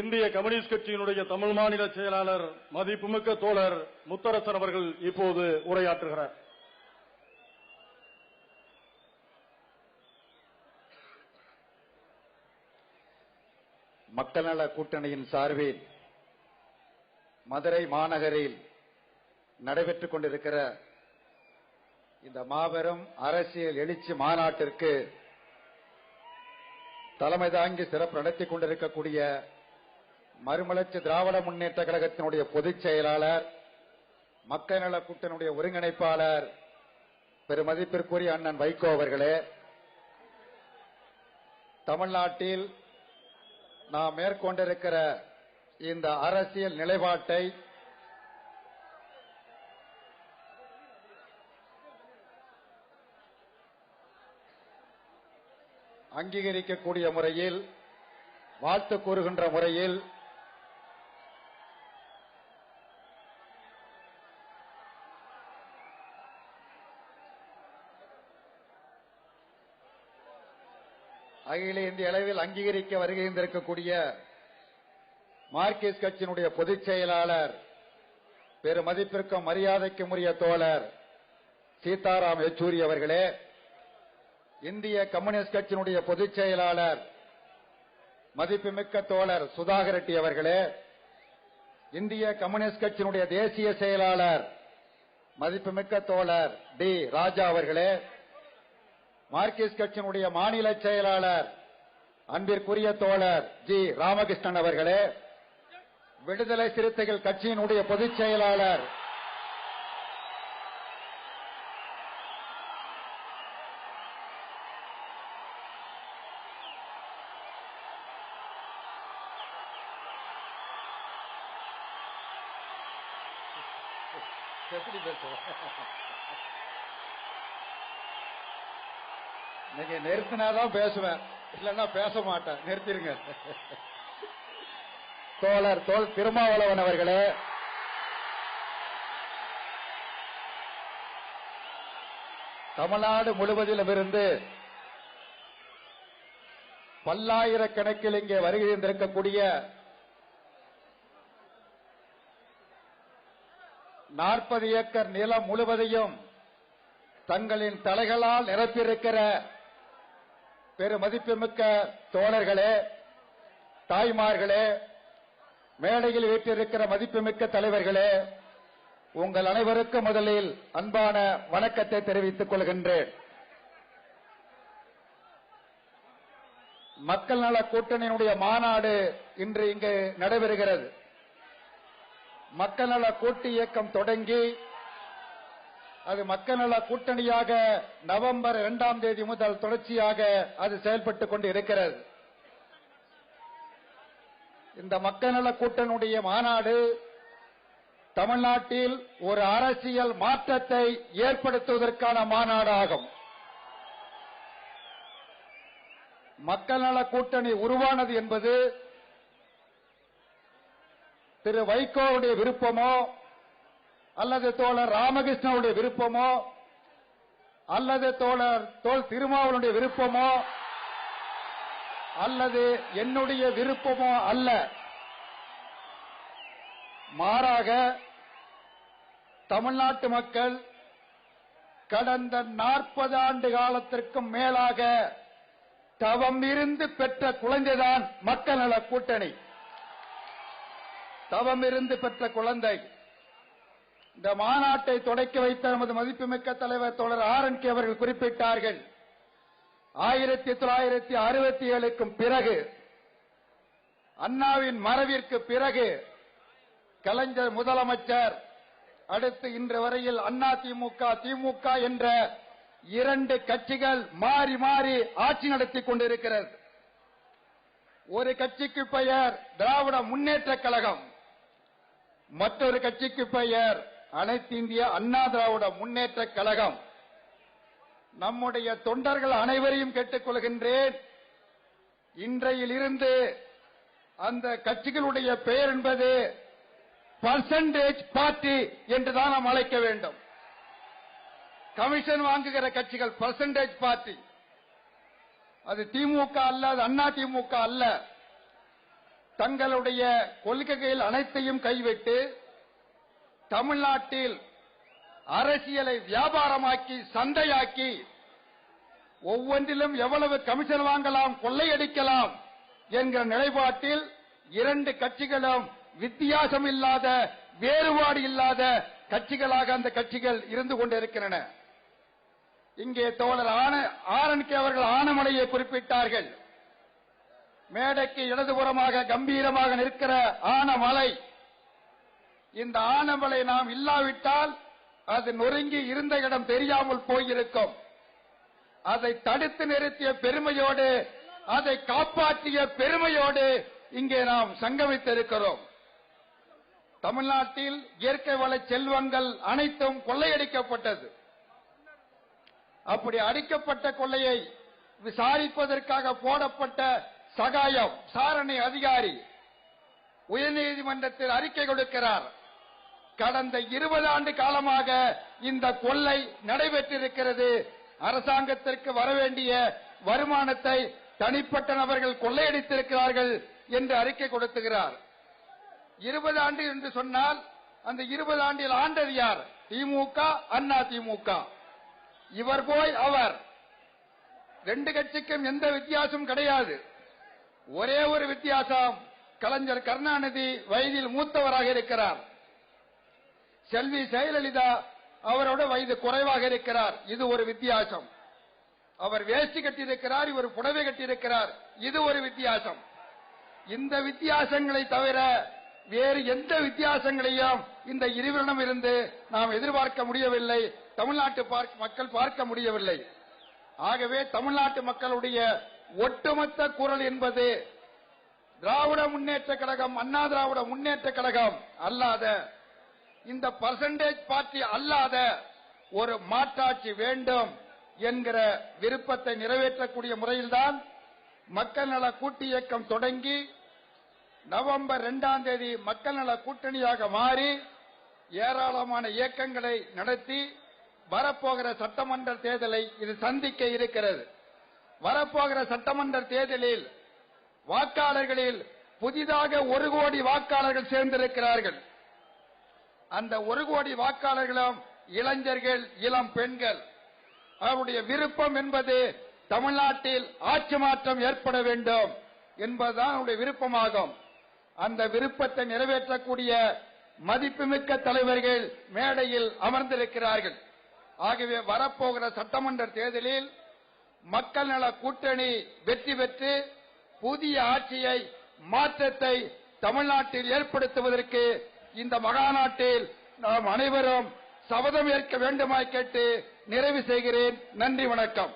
இந்திய கம்யூனிஸ்ட் கட்சியினுடைய தமிழ் மாநில செயலாளர் மதிப்புமிக்க தோழர் முத்தரசன் அவர்கள் இப்போது உரையாற்றுகிறார். மக்கள் நல கூட்டணியின் சார்பில் மதுரை மாநகரில் நடைபெற்றுக் கொண்டிருக்கிற இந்த மாபெரும் அரசியல் எழுச்சி மாநாட்டிற்கு தலைமை தாங்கி சிறப்பு நடத்திக் கொண்டிருக்கக்கூடிய மறுமலர்ச்சி திராவிட முன்னேற்ற கழகத்தினுடைய பொதுச் செயலாளர், மக்கள் நல கூட்டணியுடைய ஒருங்கிணைப்பாளர் பெருமதிப்பிற்குரிய அண்ணன் வைகோ அவர்களே, தமிழ்நாட்டில் நாம் மேற்கொண்டிருக்கிற இந்த அரசியல் நிலைப்பாட்டை அங்கீகரிக்கக்கூடிய முறையில், வாழ்த்து கூறுகின்ற முறையில் அகில இந்திய அளவில் அங்கீகரிக்க வருகின்றிருக்கக்கூடிய மார்க்சிஸ்ட் கட்சியினுடைய பொதுச் செயலாளர் பெருமதிப்பிற்கும் மரியாதைக்கும் உரிய தோழர் சீதாராம் யெச்சூரி அவர்களே, இந்திய கம்யூனிஸ்ட் கட்சியினுடைய பொதுச் செயலாளர் மதிப்புமிக்க தோழர் சுதாகர் ரெட்டி அவர்களே, இந்திய கம்யூனிஸ்ட் கட்சியினுடைய தேசிய செயலாளர் மதிப்புமிக்க தோழர் டி ராஜா அவர்களே, மார்க்சிஸ்ட் கட்சியினுடைய மாநில செயலாளர் அன்பிற்குரிய தோழர் ஜி ராமகிருஷ்ணன் அவர்களே, விடுதலை சிறுத்தைகள் கட்சியினுடைய பொதுச் செயலாளர் நீங்க நிறுத்தினாதான் பேசுவேன், இல்லன்னா பேச மாட்டேன். நிறுத்திருங்க. தோழர் திருமாவளவன் அவர்களே, தமிழ்நாடு முழுவதிலும் இருந்து பல்லாயிரக்கணக்கில் இங்கே வருகை தந்திருக்கக்கூடிய 40 ஏக்கர் நிலம் முழுவதையும் தங்களின் தலைகளால் நிரப்பியிருக்கிற பெருமதிப்புமிக்க தோழர்களே, தாய்மார்களே, மேடையில் வீட்டிருக்கிற மதிப்புமிக்க தலைவர்களே, உங்கள் அனைவருக்கும் முதலில் அன்பான வணக்கத்தை தெரிவித்துக் கொள்கின்றேன். மக்கள் நல கூட்டணியினுடைய மாநாடு இன்று இங்கு நடைபெறுகிறது. மக்கள் நல கூட்டு இயக்கம் தொடங்கி அது மக்கள் நல கூட்டணியாக நவம்பர் 2ஆம் தேதி முதல் தொடர்ச்சியாக அது செயல்பட்டுக் கொண்டு இருக்கிறது. இந்த மக்கள் நல கூட்டணியுடைய மாநாடு தமிழ்நாட்டில் ஒரு அரசியல் மாற்றத்தை ஏற்படுத்துவதற்கான மாநாடாகும். மக்கள் நல கூட்டணி உருவானது என்பது திரு வைகோவுடைய விருப்பமோ அல்லது தோழர் ராமகிருஷ்ணனுடைய விருப்பமோ அல்லது தோழர் திருமாவளவனுடைய விருப்பமோ அல்லது என்னுடைய விருப்பமோ அல்ல. மாறாக தமிழ்நாட்டு மக்கள் கடந்த 40 ஆண்டு காலத்திற்கும் மேலாக தவம் இருந்து பெற்ற குழந்தைதான் மக்கள் நல கூட்டணி. தவம் இருந்து பெற்ற குழந்தை. இந்த மாநாட்டை தொடக்கி வைத்த நமது மதிப்புமிக்க தலைவர் தோழர் RNK அவர்கள் குறிப்பிட்டார்கள். 1967க்கும் பிறகு, அண்ணாவின் மறைவிற்கு பிறகு, கலைஞர் முதலமைச்சர், அடுத்து இன்று வரையில் அதிமுக திமுக என்ற 2 கட்சிகள் மாறி மாறி ஆட்சி நடத்திக் கொண்டிருக்கிறது. ஒரு கட்சிக்கு பெயர் திராவிட முன்னேற்ற கழகம், மற்றொரு கட்சிக்கு பெயர் அனைத்து இந்திய அண்ணா திராவிட முன்னேற்ற கழகம். நம்முடைய தொண்டர்கள் அனைவரையும் கேட்டுக் கொள்கின்றேன், இன்றையிலிருந்து அந்த கட்சிகளுடைய பெயர் என்பது பர்சன்டேஜ் பார்ட்டி என்றுதான் நாம் அழைக்க வேண்டும். கமிஷன் வாங்குகிற கட்சிகள் பர்சன்டேஜ் பார்ட்டி. அது திமுக அல்ல, அது அண்ணா திமுக அல்ல. தங்களுடைய கொள்கைகள் அனைத்தையும் கைவிட்டு தமிழ்நாட்டில் அரசியலை வியாபாரமாக்கி சந்தையாக்கி ஒவ்வொன்றிலும் எவ்வளவு கமிஷன் வாங்கலாம், கொள்ளையடிக்கலாம் என்கிற நிலைப்பாட்டில் இரண்டு கட்சிகளும் வித்தியாசம் இல்லாத, வேறுபாடு இல்லாத கட்சிகளாக அந்த கட்சிகள் இருந்து கொண்டிருக்கின்றன. இங்கே தோழர் ஆரன்கே அவர்கள் ஆனமலையை குறிப்பிட்டார்கள். மேடைக்கு இடதுபுறமாக கம்பீரமாக நிற்கிற ஆனமலை, இந்த ஆனமலை நாம் இல்லாவிட்டால் அது நொறுங்கி இருந்த இடம் தெரியாமல் போயிருக்கும். அதை தடுத்து நிறுத்திய பெருமையோடு, அதை காப்பாற்றிய பெருமையோடு இங்கே நாம் சங்கமித்திருக்கிறோம். தமிழ்நாட்டில் இயற்கை வள செல்வங்கள் அனைத்தும் கொள்ளையடிக்கப்பட்டது. அப்படி அடிக்கப்பட்ட கொள்ளையை விசாரிப்பதற்காக போடப்பட்ட சகாயம் விசாரணை அதிகாரி உயர்நீதிமன்றத்தில் அறிக்கை கொடுக்கிறார். கடந்த 20 ஆண்டு காலமாக இந்த கொள்ளை நடைபெற்றிருக்கிறது. அரசாங்கத்திற்கு வரவேண்டிய வருமானத்தை தனிப்பட்ட நபர்கள் கொள்ளையடித்திருக்கிறார்கள் என்று அறிக்கை கொடுத்துகிறார். 20 ஆண்டு என்று சொன்னால் அந்த 20 ஆண்டில் ஆண்டது யார்? திமுக, அண்ணா திமுக. இவர் போய் அவர், ரெண்டு கட்சிக்கும் எந்த வித்தியாசம் கிடையாது. ஒரே ஒரு வித்தியாசம், கலைஞர் கருணாநிதி வயதில் மூத்தவராக இருக்கிறார். செல்வி ஜெயலலிதா அவரோட வயது குறைவாக இருக்கிறார். இது ஒரு வித்தியாசம். அவர் வேஷ்டி கட்டியிருக்கிறார், இவர் புடவை கட்டியிருக்கிறார். இது ஒரு வித்தியாசம். இந்த வித்தியாசங்களை தவிர வேறு எந்த வித்தியாசங்களையும் இந்த இருவரிடம் இருந்து நாம் எதிர்பார்க்க முடியவில்லை. தமிழ்நாட்டு மக்கள் பார்க்க முடியவில்லை. ஆகவே தமிழ்நாட்டு மக்களுடைய ஒட்டுமொத்த குரல் என்பது திராவிட முன்னேற்ற கழகம், அண்ணா திராவிட முன்னேற்ற கழகம் அல்லாத, இந்த பர்சன்டேஜ் பார்ட்டி அல்லாத ஒரு மாற்றாட்சி வேண்டும் என்கிற விருப்பத்தை நிறைவேற்றக்கூடிய முறையில்தான் மக்கள் நல கூட்டு இயக்கம் தொடங்கி நவம்பர் 2ஆம் தேதி மக்கள் நல கூட்டணியாக மாறி ஏராளமான இயக்கங்களை நடத்தி வரப்போகிற சட்டமன்ற தேர்தலை இது சந்திக்க இருக்கிறது. வரப்போகிற சட்டமன்ற தேர்தலில் வாக்காளர்களில் புதிதாக 1 கோடி வாக்காளர்கள் சேர்ந்திருக்கிறார்கள். அந்த 1 கோடி வாக்காளர்களும் இளைஞர்கள், இளம் பெண்கள். அவருடைய விருப்பம் என்பது தமிழ்நாட்டில் ஆட்சி மாற்றம் ஏற்பட வேண்டும் என்பதுதான் அவருடைய விருப்பமாகும். அந்த விருப்பத்தை நிறைவேற்றக்கூடிய மதிப்புமிக்க தலைவர்கள் மேடையில் அமர்ந்திருக்கிறார்கள். ஆகவே வரப்போகிற சட்டமன்ற தேர்தலில் மக்கள் நல கூட்டணி வெற்றி பெற்று புதிய ஆட்சியை, மாற்றத்தை தமிழ்நாட்டில் ஏற்படுத்துவதற்கு இந்த மகாநாட்டில் நாம் அனைவரும் சபதம் ஏற்க வேண்டுமாய் கேட்டு நிறைவு செய்கிறேன். நன்றி, வணக்கம்.